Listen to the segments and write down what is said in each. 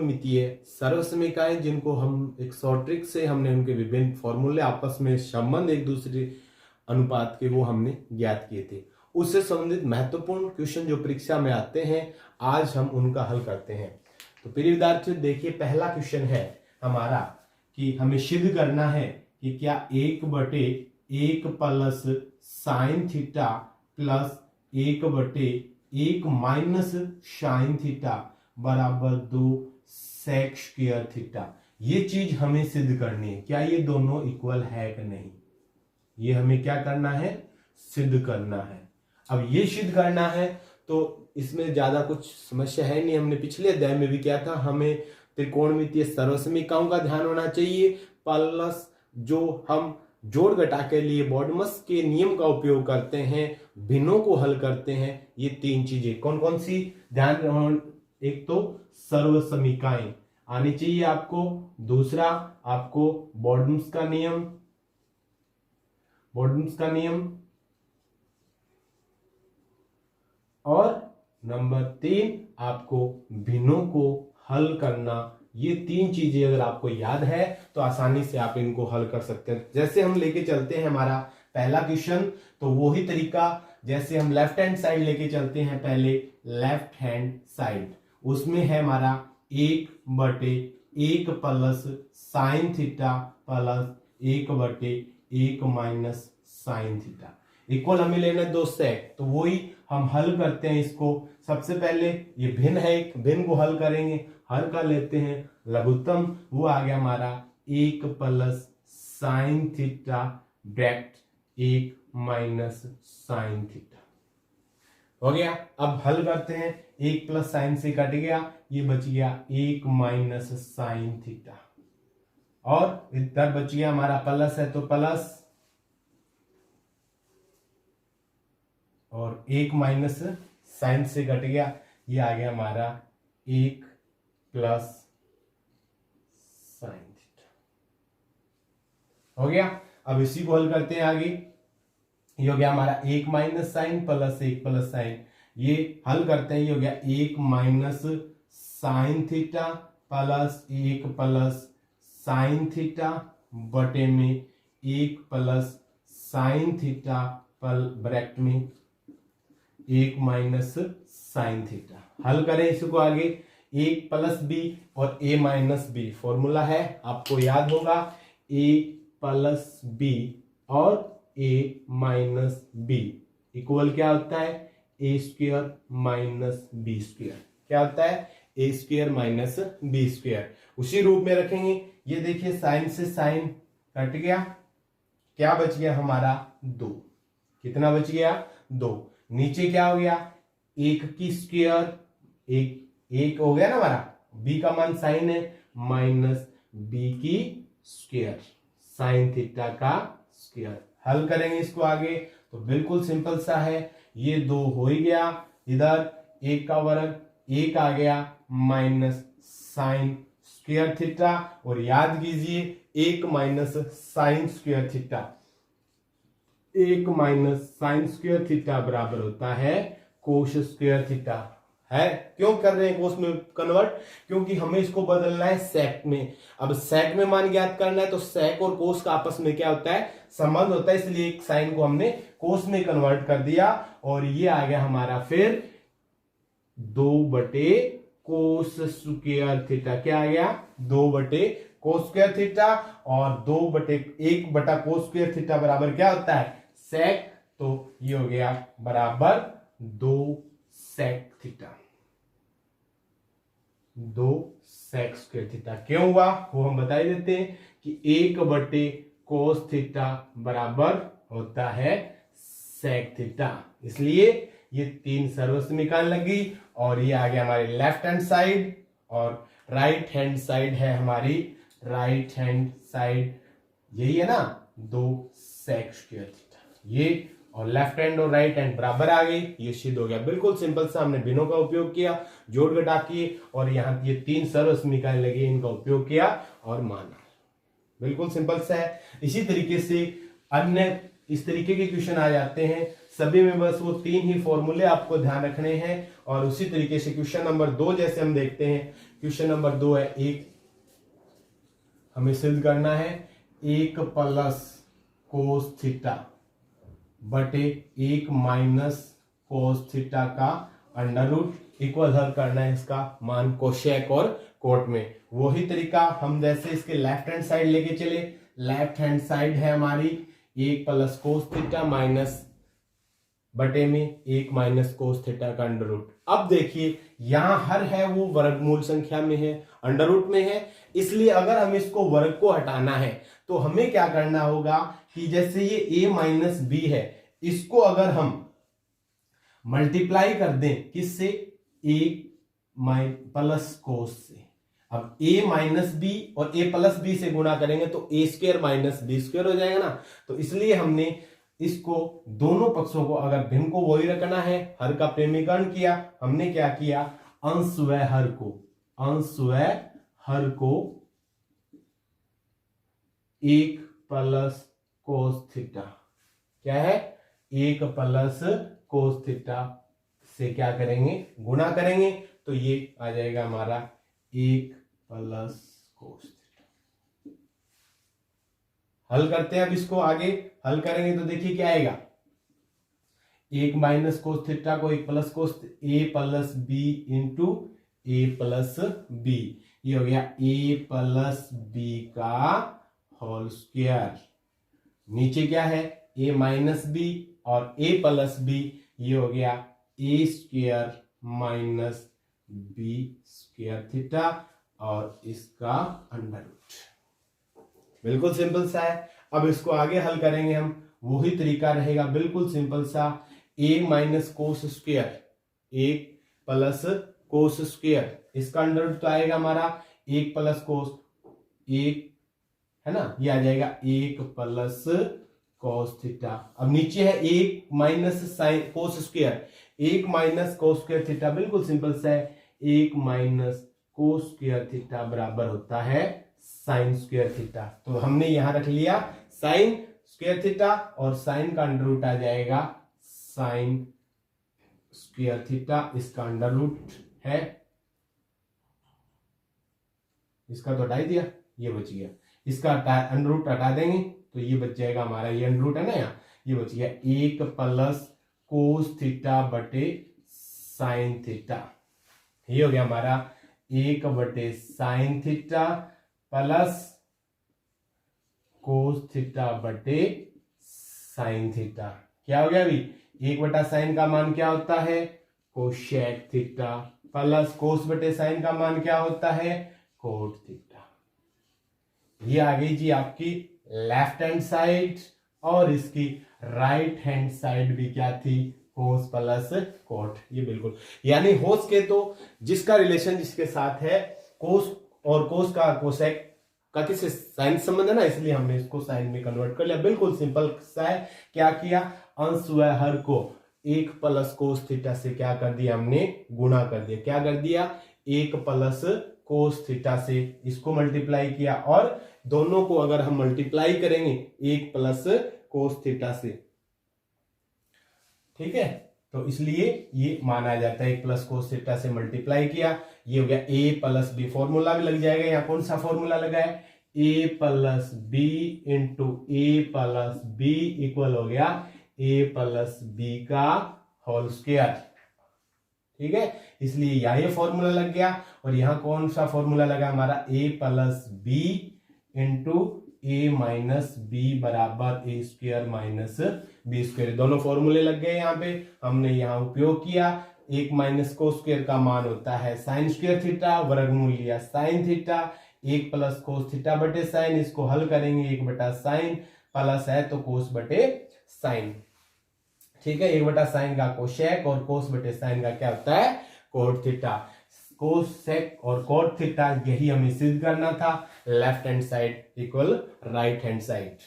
मितीय सर्वसमीकाएं, जिनको हम एक शॉर्ट ट्रिक से हमने उनके विभिन्न फॉर्मूले आपस में संबंध एक दूसरे अनुपात के वो हमने ज्ञात किए थे। उससे संबंधित महत्वपूर्ण क्वेश्चन जो परीक्षा में आते हैं आज हम उनका हल करते हैं। तो प्रिय विद्यार्थियों देखिए, पहला क्वेश्चन है हमारा कि हमें सिद्ध करना है कि क्या 1/1 plus sine theta plus 1/1 minus sine theta बराबर 2 सेक स्क्वायर थीटा। ये चीज हमें सिद्ध करनी है, क्या ये दोनों इक्वल है कि नहीं, ये हमें क्या करना है, सिद्ध करना है। अब ये सिद्ध करना है तो इसमें ज्यादा कुछ समस्या है नहीं, हमने पिछले अध्याय में भी किया था। हमें त्रिकोणमितीय सर्वसमीकाओं का ध्यान होना चाहिए, प्लस जो हम जोड़ घटा के लिए बॉडमस के नियम का उपयोग करते हैं, भिन्नों को हल करते हैं। ये तीन चीजें कौन कौन सी ध्यान रखना, एक तो सर्वसमीकाएं आनी चाहिए आपको, दूसरा आपको बॉडमस का नियम, और नंबर 3 आपको भिन्नों को हल करना। ये तीन चीजें अगर आपको याद है तो आसानी से आप इनको हल कर सकते हैं। जैसे हम लेके चलते हैं हमारा पहला क्वेश्चन, तो वही तरीका जैसे हम लेफ्ट हैंड साइड लेके चलते हैं, पहले लेफ्ट हैंड साइड, उसमें है हमारा 1/1 plus sine theta plus 1/1 minus sine theta equal हमें लेना है 2 सेक। तो वही हम हल करते हैं इसको। सबसे पहले ये भिन्न है, एक भिन्न को हल करेंगे, हल कर लेते हैं लघुत्तम, वो आ गया हमारा 1 plus sine theta bracket 1 minus sine theta हो गया। अब हल करते हैं, 1 प्लस साइन से कट गया, ये बच गया 1 माइनस साइन थीटा, और इधर बच गया हमारा प्लस है तो प्लस, और 1 माइनस साइन से कट गया, ये आ गया हमारा 1 प्लस साइन थीटा हो गया। अब इसी को हल करते हैं आगे, ये हो गया हमारा 1 minus sine plus 1 plus sine, ये हल करते हैं, ये हो गया 1 minus sine theta plus 1 plus sine theta बटे में 1 प्लस साइन थीटा ब्रैकेट में 1 माइनस साइन थीटा। हल करें इसको आगे, 1 प्लस बी और a माइनस बी फॉर्मूला है, आपको याद होगा, a प्लस बी और a माइनस बी इक्वल क्या होता है, a square minus B square. क्या होता है, a square minus B square. उसी रूप में रखेंगे। ये देखिए साइन से साइन कट गया, क्या बच गया हमारा 2, कितना बच गया 2, नीचे क्या हो गया 1 की स्क्वायर, एक हो गया ना हमारा, b का मान साइन है, माइनस b की स्क्वायर साइन थीटा का स्क्वायर। हल करेंगे इसको आगे तो बिल्कुल सिंपल सा है, ये 2 हो ही गया, इधर 1 का वर्ग 1 आ गया माइनस साइन स्क्वायर थीटा, और याद कीजिए 1 minus sign square theta, 1 minus sign square theta बराबर होता है कोस स्क्वायर थीटा। है क्यों कर रहे हैं कोस में कन्वर्ट, क्योंकि हमें इसको बदलना है सेक में। अब सेक में मान ज्ञात करना है तो सेक और कोस का आपस में क्या होता है, संबंध होता है, इसलिए एक साइन को हमने कोस में कन्वर्ट कर दिया, और ये आ गया हमारा फिर 2 कोस स्क्वायर थीटा। क्या आ गया 2 कोस स्क्वायर थीटा, और 1 कोस स्क्वायर थीटा बराबर क्या होता है सेक, तो ये हो गया बराबर 2 sec theta, 2 sec square theta. क्यों हुआ वो हम बता ही देते हैं कि 1 कोस थीटा बराबर होता है सेक थीटा, इसलिए ये 3 सर्वसमीकरण लगी, और ये आ गया हमारे लेफ्ट हैंड साइड, और राइट हैंड साइड है हमारी, राइट हैंड साइड यही है ना 2 सेक स्क्वायर थीटा, ये और लेफ्ट हैंड और राइट हैंड बराबर आ गई, ये सिद्ध हो गया। बिल्कुल सिंपल सा हमने भिन्नों का उपयोग किया, जोड़ घटा किए, और यहाँ ये 3 सर्वसमीकरण लगे, इनका उपयोग किया और माना। बिल्कुल सिंपल सा है। इसी तरीके से अन्य इस तरीके के क्वेश्चन आ जाते हैं सभी में बस वो 3 ही फॉर्मूले आपको ध्यान रखने हैं। और उसी तरीके से क्वेश्चन नंबर 2 जैसे हम देखते हैं, क्वेश्चन नंबर 2 है, एक हमें सिद्ध करना है 1 प्लस कोस थीटा बटे 1 माइनस कोस थीटा का अंडर रूट इक्वल हल करना है इसका मान कोशेक और कोट में। वही तरीका हम जैसे इसके लेफ्ट हैंड साइड लेके चले, लेफ्ट हैंड साइड है हमारी 1 प्लस कोस थीटा माइनस बटे में 1 माइनस कोस थीटा का अंडर रूट। अब देखिए यहां हर है वो वर्गमूल संख्या में है, अंडर रूट में है, इसलिए अगर हम इसको वर्ग को हटाना है तो हमें क्या करना होगा कि जैसे ये a माइनस बी है, इसको अगर हम मल्टीप्लाई कर दें किससे, a प्लस कोस से। अब a माइनस बी और a प्लस बी से गुणा करेंगे तो a square minus B square हो जाएगा ना। तो इसलिए हमने इसको दोनों पक्षों को अगर भिन्न को वही रखना है, हर का प्रेमीकरण किया। हमने क्या किया, अंश व हर को 1 प्लस कोस थीटा, क्या है 1 प्लस कोस थीटा से क्या करेंगे, गुणा करेंगे, तो ये आ जाएगा हमारा 1 प्लस कोस थीटा। हल करते हैं अब इसको, आगे हल करेंगे तो देखिए क्या आएगा, 1 माइनस कोस थीटा को 1 plus cos a plus B into A plus B, ये हो गया a प्लस बी का होल स्क्वायर। नीचे क्या है a माइनस बी और a प्लस बी, ये हो गया a square minus B square theta और इसका अंडर रूट। बिल्कुल सिंपल सा है। अब इसको आगे हल करेंगे हम, वही तरीका रहेगा बिल्कुल सिंपल सा, a minus cos square 1 plus cos square, इसका अंडर रूट तो आएगा हमारा 1 प्लस कोस 1 है ना, ये आ जाएगा 1 प्लस कोस थीटा। अब नीचे है 1 minus sine cos square, 1 minus cos square theta, बिल्कुल सिंपल सा है, 1 माइनस कोस स्क्वायर थीटा बराबर होता है साइन स्क्वायर थीटा। तो हमने यहां रख लिया साइन स्क्वायर थीटा और साइन का अंडर रूट आ जाएगा साइन स्क्वायर थीटा, इसका अंडर रूट है, इसका तो हटा ही दिया, ये बच गया, इसका अंडर रूट हटा देंगे तो ये बच जाएगा हमारा, ये अंडर रूट है ना यहाँ, ये बच गया 1 प्लस कोस थीटा बटे साइन थीटा। ये हो गया हमारा 1 बटे sign theta plus cos theta बटे साइन थीटा। क्या हो गया अभी, 1 बटा साइन का मान क्या होता है, कोशेक थीटा, प्लस कोस बटे साइन का मान क्या होता है, कोट थीटा। ये आ गई जी आपकी लेफ्ट हैंड साइड, और इसकी राइट हैंड साइड भी क्या थी, कोस प्लस कोट। ये बिल्कुल यानी होस के तो जिसका रिलेशन जिसके साथ है, कोस और कोस का कोसेक का किससे साइन संबंध है ना, इसलिए हमने इसको साइन में कन्वर्ट कर लिया। बिल्कुल सिंपल सा है। क्या किया, अंश व हर को 1 प्लस कोस थीटा से क्या कर दिया, हमने गुणा कर दिया। क्या कर दिया, 1 प्लस कोस थीटा से इसको मल्टीप्लाई किया, और दोनों को अगर हम मल्टीप्लाई करेंगे 1 प्लस कोस थीटा से, ठीक है, तो इसलिए ये माना जाता है 1 प्लस कोस थीटा से मल्टीप्लाई किया, ये हो गया a प्लस बी। फॉर्मूला भी लग जाएगा, यहाँ कौन सा फॉर्मूला लगा है, a plus B into A plus B equal हो गया a प्लस बी का होल स्क्वायर। ठीक है, इसलिए यहाँ ये फॉर्मूला लग गया, और यहाँ कौन सा फॉर्मूला लगा हमारा, a plus B into A minus B बराबर A square minus B square. दोनों फॉर्मूले लग गए यहाँ पे, हमने यहाँ उपयोग किया। 1 माइनस कोस स्क्वायर का मान होता है साइन स्क्वायर थीटा, वर्गमूल लिया sine theta, 1 plus cos theta बटे साइन, इसको हल करेंगे 1 बटा साइन, प्लस है तो कोस बटे साइन। ठीक है, 1 बटा साइन का कोशेक और कोस बटे साइन का क्या होता है, कोट थीटा। कोसेक और कोट थीटा यही हमें सिद्ध करना था, left hand side equal right hand side.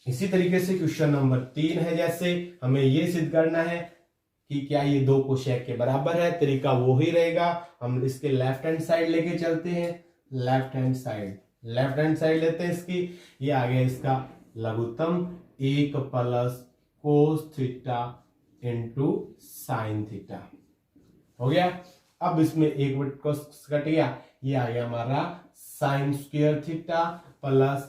इसी तरीके से क्वेश्चन नंबर 3 है, जैसे हमें यह सिद्ध करना है कि क्या ये दो कोशेक के बराबर है। तरीका वो ही रहेगा, हम इसके लेफ्ट हैंड साइड लेके चलते हैं, लेफ्ट हैंड साइड लेते हैं इसकी, ये आ गया इसका लघुत्तम 1 plus cos theta into sine theta हो गया। अब इसमें एक बट कोस कट गया, ये आ गया हमारा sine square theta plus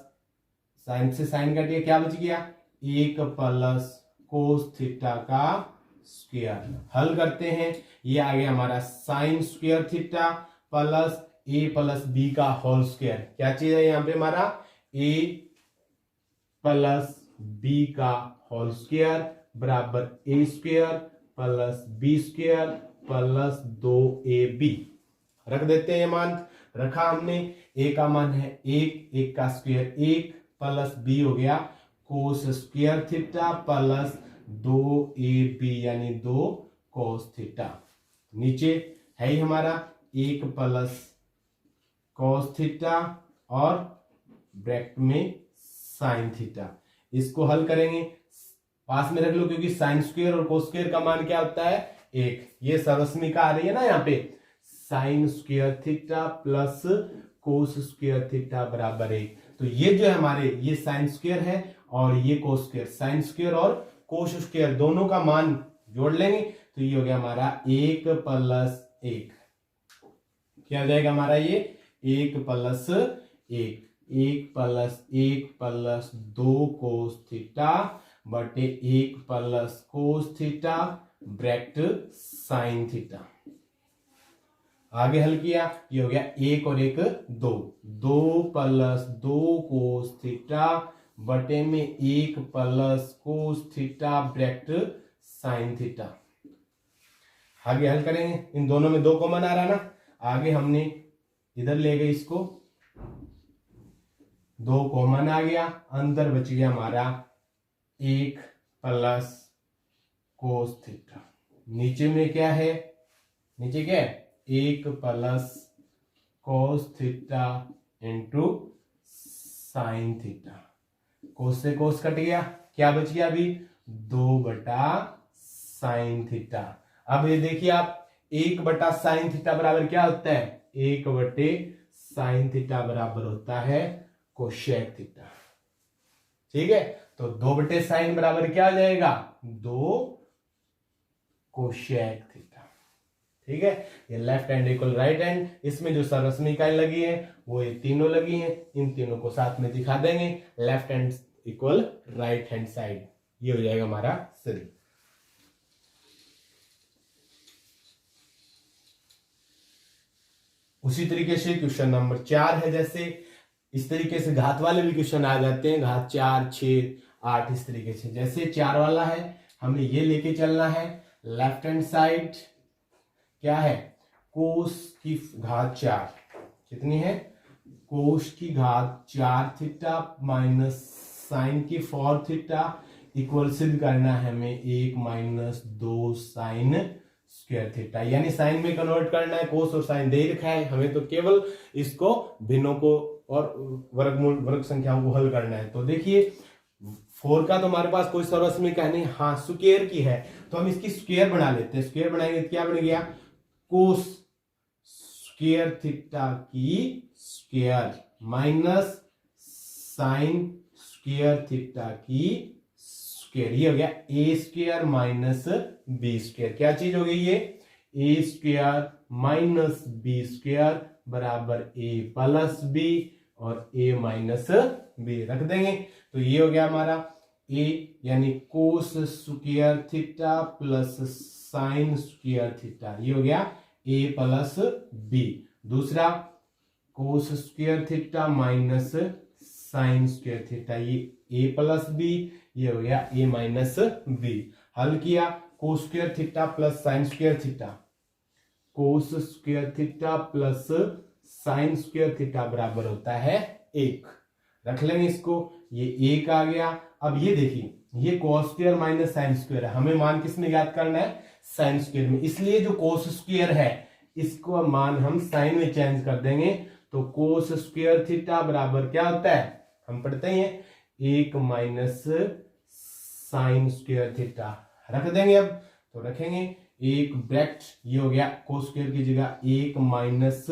sine से साइन कट गया, क्या बच गया 1 प्लस कोस थीटा का स्क्वायर। हल करते हैं, ये आ गया हमारा sine square theta plus A plus B का होल स्क्वायर। क्या चीज है यहाँ पे हमारा ए प्लस बी का होल स्क्वायर बराबर A square plus B square plus 2ab। रख देते हैं मान, रखा हमने, ए का मान है 1, 1 का स्क्वायर 1 प्लस बी हो गया कोस स्क्वायर थीटा प्लस 2ab यानी 2 कोस थीटा। नीचे है ही हमारा 1 प्लस कोस थीटा और ब्रैकेट में साइन थीटा। इसको हल करेंगे, पास में रख लो क्योंकि साइन स्क्वायर और कोस स्क्वायर का मान क्या होता है 1। ये सरस्मिका आ रही है ना यहाँ पे, sign square theta plus cos square theta बराबर 1। तो ये जो है हमारे, ये साइन स्क्वायर है और ये कोस स्क्वायर, साइन स्क्वायर और कोस स्क्वायर दोनों का मान जोड़ लेंगे तो ये हो गया हमारा 1 प्लस 1। क्या हो जाएगा हमारा ये 1 plus 1, 1 plus 1 plus 2 cos theta बटे 1 plus cos theta bracket sine theta. आगे हल किया, ये हो गया 1 और 1 2, 2 प्लस 2 कोस थीटा बटे में 1 plus cos theta bracket sine theta. आगे हल करेंगे, इन दोनों में 2 कॉमन आ रहा ना, आगे हमने इधर ले गए इसको, 2 कॉमन आ गया, अंदर बच गया हमारा 1 प्लस कोस थीटा। नीचे में क्या है, नीचे क्या है 1 plus cos theta into sine theta. Cos से कोस कट गया, क्या बच गया अभी 2 बटा साइन थीटा। अब ये देखिए आप 1 बटा साइन थीटा बराबर क्या होता है 1 बटे साइन थीटा बराबर होता है कोशेक थीटा। ठीक है, तो 2 बटे साइन बराबर क्या हो जाएगा 2 कोशेक थीटा। ठीक है, ये left hand equal right hand, इसमें जो सरस्मिकाएं लगी है वो ये तीनों लगी हैं, इन तीनों को साथ में दिखा देंगे, left hand equal right hand side, ये हो जाएगा हमारा सही। उसी तरीके से क्वेश्चन नंबर 4 है, जैसे इस तरीके से घात वाले भी क्वेश्चन आ जाते हैं, घात 4, 6, 8 इस तरीके से। जैसे 4 वाला है, हमें ये लेके चलना है, लेफ्ट हैंड साइड क्या है कोस की घात 4 कितनी है कोस की घात 4 थीटा माइनस साइन की 4 थीटा इक्वल सिद्ध करना है हमें 1 माइनस 2 साइन स्क्वायर थीटा, यानी साइन में कन्वर्ट करना है, कोस और साइन दे रखा है, हमें तो केवल इसको भिन्नों को और वर्गमूल वर्ग संख्याओं को हल करना है। तो देखिए 4 का तो हमारे पास कोई सर्वसमीकरण नहीं, हाँ स्क्वायर की है, तो हम इसकी स्क्वायर बना लेते हैं। स्क्वायर बनाएंगे तो क्या बन गया कोस स्क्वायर थीटा की square minus sign square theta की स्क्वायर, ये हो गया ए स्क्वायर माइनस बी स्क्वायर। क्या चीज हो गई ये ए स्क्वायर माइनस बी स्क्वायर बराबर ए प्लस बी और ए माइनस बी रख देंगे, तो ये हो गया हमारा ए यानी कोस square theta plus sine square theta, ये हो गया ए प्लस बी। दूसरा कोस square theta minus sign square theta, ये ए प्लस बी, ये हो गया ए माइनस बी। हल किया cos square theta plus sine square theta, cos square theta plus sine square theta बराबर होता है 1। रख लेंगे इसको, ये 1 आ गया। अब ये देखिए ये cos square minus sine square है, हमें मान किसमें ज्ञात करना है साइन स्क्वायर में, इसलिए जो कोस स्क्वायर है इसको मान हम साइन में चेंज कर देंगे, तो कोस स्क्वायर थीटा बराबर क्या होता है हम पढ़ते हैं 1 माइनस साइन स्क्वायर थीटा। रख देंगे, अब तो रखेंगे 1 ब्रैकेट, ये हो गया कोस स्क्वायर की जगह 1 minus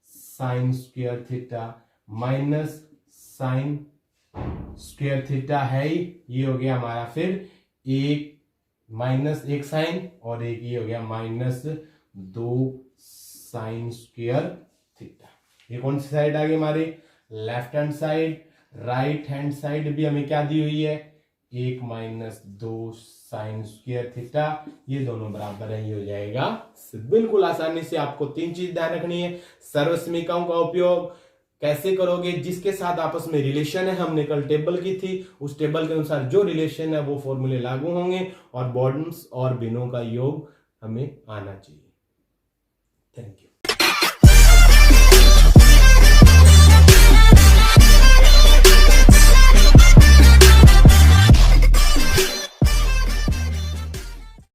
sign square theta minus sign square theta है ही, ये हो गया हमारा फिर एक माइनस एक साइन और एक ये हो गया माइनस 2 साइन स्क्वायर थीटा। ये कौन सी साइड आ गई हमारी left hand side. Right hand side भी हमें क्या दी हुई है एक माइनस 2 साइन स्क्वायर थीटा, ये दोनों बराबर है, ये हो जाएगा। बिल्कुल आसानी से आपको 3 चीज ध्यान रखनी है। सर्वसमीकाओं का उपयोग कैसे करोगे, जिसके साथ आपस में रिलेशन है, हमने कल टेबल की थी, उस टेबल के अनुसार जो रिलेशन है वो फॉर्मूले लागू होंगे और बॉन्ड्स और भिन्नों का योग हमें आना चाहिए। Thank you.